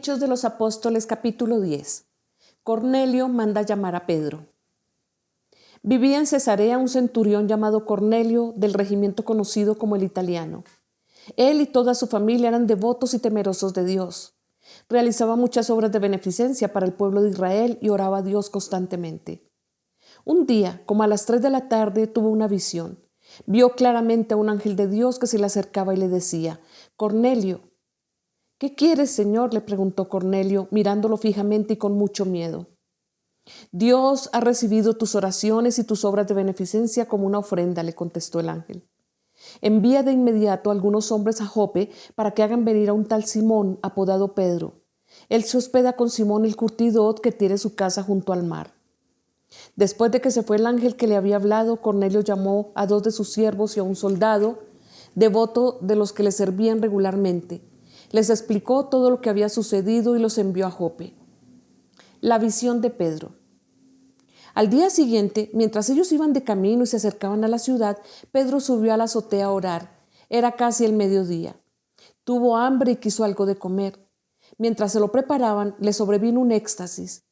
Hechos de los Apóstoles capítulo 10. Cornelio manda llamar a Pedro. Vivía en Cesarea un centurión llamado Cornelio del regimiento conocido como el Italiano. Él y toda su familia eran devotos y temerosos de Dios. Realizaba muchas obras de beneficencia para el pueblo de Israel y oraba a Dios constantemente. Un día, como a las 3 de la tarde, tuvo una visión. Vio claramente a un ángel de Dios que se le acercaba y le decía: «Cornelio». «¿Qué quieres, Señor?», le preguntó Cornelio, mirándolo fijamente y con mucho miedo. «Dios ha recibido tus oraciones y tus obras de beneficencia como una ofrenda», le contestó el ángel. «Envía de inmediato a algunos hombres a Jope para que hagan venir a un tal Simón, apodado Pedro. Él se hospeda con Simón el curtidor, que tiene su casa junto al mar». Después de que se fue el ángel que le había hablado, Cornelio llamó a 2 de sus siervos y a un soldado, devoto de los que le servían regularmente. Les explicó todo lo que había sucedido y los envió a Jope. La visión de Pedro. Al día siguiente, mientras ellos iban de camino y se acercaban a la ciudad, Pedro subió a la azotea a orar. Era casi el mediodía. Tuvo hambre y quiso algo de comer. Mientras se lo preparaban, le sobrevino un éxtasis.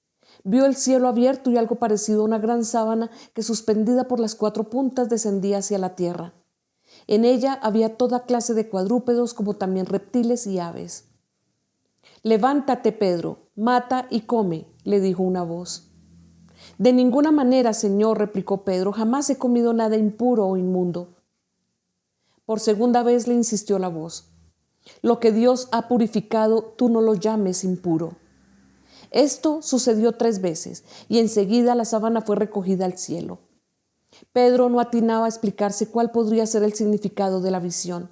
Vio el cielo abierto y algo parecido a una gran sábana que, suspendida por las 4 puntas, descendía hacia la tierra. En ella había toda clase de cuadrúpedos, como también reptiles y aves. «Levántate, Pedro, mata y come», le dijo una voz. «De ninguna manera, Señor», replicó Pedro, «jamás he comido nada impuro o inmundo». Por segunda vez le insistió la voz: «Lo que Dios ha purificado, tú no lo llames impuro». Esto sucedió 3 veces, y enseguida la sábana fue recogida al cielo. Pedro no atinaba a explicarse cuál podría ser el significado de la visión.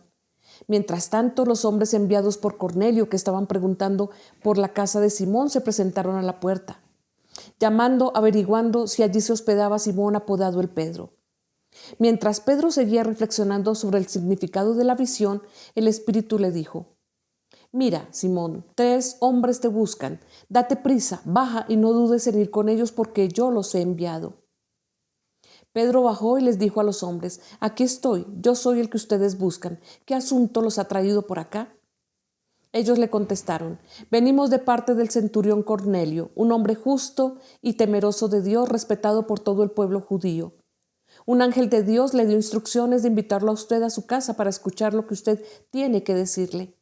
Mientras tanto, los hombres enviados por Cornelio, que estaban preguntando por la casa de Simón, se presentaron a la puerta, averiguando si allí se hospedaba Simón, apodado el Pedro. Mientras Pedro seguía reflexionando sobre el significado de la visión, el Espíritu le dijo: «Mira, Simón, 3 hombres te buscan. Date prisa, baja y no dudes en ir con ellos, porque yo los he enviado». Pedro bajó y les dijo a los hombres: «Aquí estoy, yo soy el que ustedes buscan. ¿Qué asunto los ha traído por acá?». Ellos le contestaron: «Venimos de parte del centurión Cornelio, un hombre justo y temeroso de Dios, respetado por todo el pueblo judío. Un ángel de Dios le dio instrucciones de invitarlo a usted a su casa para escuchar lo que usted tiene que decirle».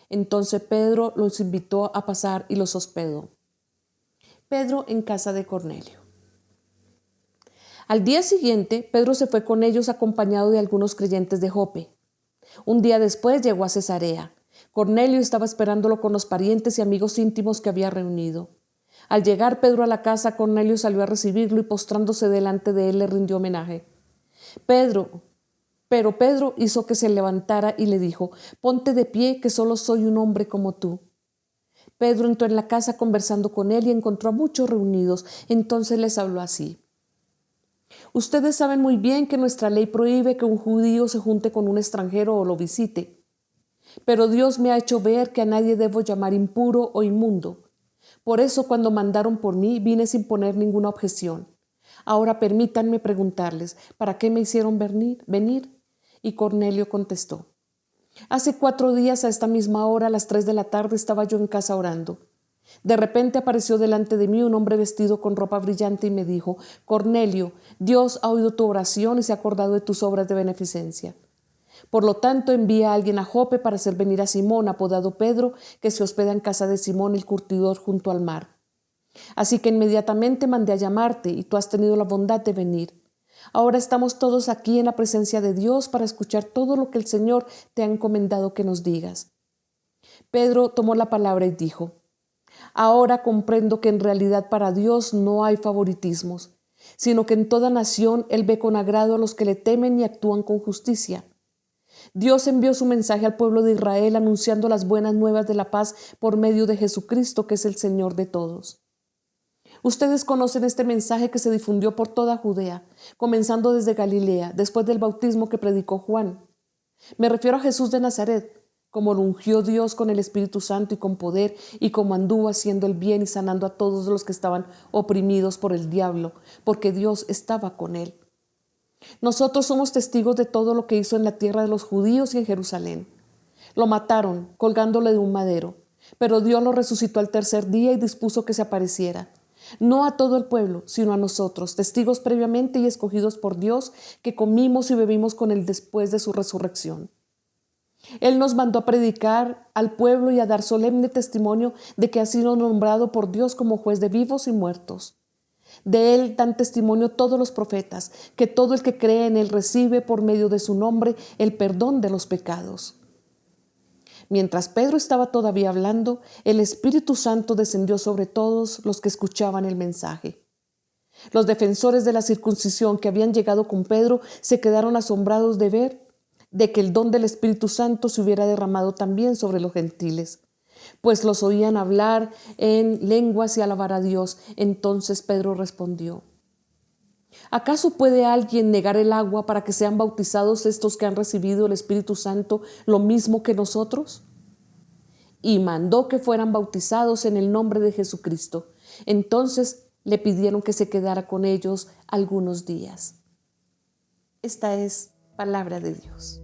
Entonces Pedro los invitó a pasar y los hospedó. Pedro en casa de Cornelio. Al día siguiente, Pedro se fue con ellos acompañado de algunos creyentes de Jope. Un día después llegó a Cesarea. Cornelio estaba esperándolo con los parientes y amigos íntimos que había reunido. Al llegar Pedro a la casa, Cornelio salió a recibirlo y, postrándose delante de él, le rindió homenaje. Pero Pedro hizo que se levantara y le dijo: «Ponte de pie, que solo soy un hombre como tú». Pedro entró en la casa conversando con él y encontró a muchos reunidos. Entonces les habló así: «Ustedes saben muy bien que nuestra ley prohíbe que un judío se junte con un extranjero o lo visite. Pero Dios me ha hecho ver que a nadie debo llamar impuro o inmundo. Por eso, cuando mandaron por mí, vine sin poner ninguna objeción. Ahora permítanme preguntarles, ¿para qué me hicieron venir?» Y Cornelio contestó: «Hace 4 días a esta misma hora, a las 3 de la tarde, estaba yo en casa orando. De repente apareció delante de mí un hombre vestido con ropa brillante y me dijo: «Cornelio, Dios ha oído tu oración y se ha acordado de tus obras de beneficencia. Por lo tanto, envía a alguien a Jope para hacer venir a Simón, apodado Pedro, que se hospeda en casa de Simón el curtidor junto al mar. Así que inmediatamente mandé a llamarte y tú has tenido la bondad de venir. Ahora estamos todos aquí en la presencia de Dios para escuchar todo lo que el Señor te ha encomendado que nos digas». Pedro tomó la palabra y dijo: «Ahora comprendo que en realidad para Dios no hay favoritismos, sino que en toda nación Él ve con agrado a los que le temen y actúan con justicia. Dios envió su mensaje al pueblo de Israel anunciando las buenas nuevas de la paz por medio de Jesucristo, que es el Señor de todos. Ustedes conocen este mensaje que se difundió por toda Judea, comenzando desde Galilea, después del bautismo que predicó Juan. Me refiero a Jesús de Nazaret, como lo ungió Dios con el Espíritu Santo y con poder, y como anduvo haciendo el bien y sanando a todos los que estaban oprimidos por el diablo, porque Dios estaba con él. Nosotros somos testigos de todo lo que hizo en la tierra de los judíos y en Jerusalén. Lo mataron colgándole de un madero, Pero Dios lo resucitó al tercer día y dispuso que se apareciera, no a todo el pueblo, sino a nosotros, testigos previamente y escogidos por Dios, que comimos y bebimos con Él después de su resurrección. Él nos mandó a predicar al pueblo y a dar solemne testimonio de que ha sido nombrado por Dios como juez de vivos y muertos. De Él dan testimonio todos los profetas, que todo el que cree en Él recibe por medio de su nombre el perdón de los pecados. Mientras Pedro estaba todavía hablando, el Espíritu Santo descendió sobre todos los que escuchaban el mensaje. Los defensores de la circuncisión que habían llegado con Pedro se quedaron asombrados de ver de que el don del Espíritu Santo se hubiera derramado también sobre los gentiles, pues los oían hablar en lenguas y alabar a Dios. Entonces Pedro respondió: ¿acaso puede alguien negar el agua para que sean bautizados estos que han recibido el Espíritu Santo lo mismo que nosotros? Y mandó que fueran bautizados en el nombre de Jesucristo. Entonces le pidieron que se quedara con ellos algunos días. Esta es palabra de Dios.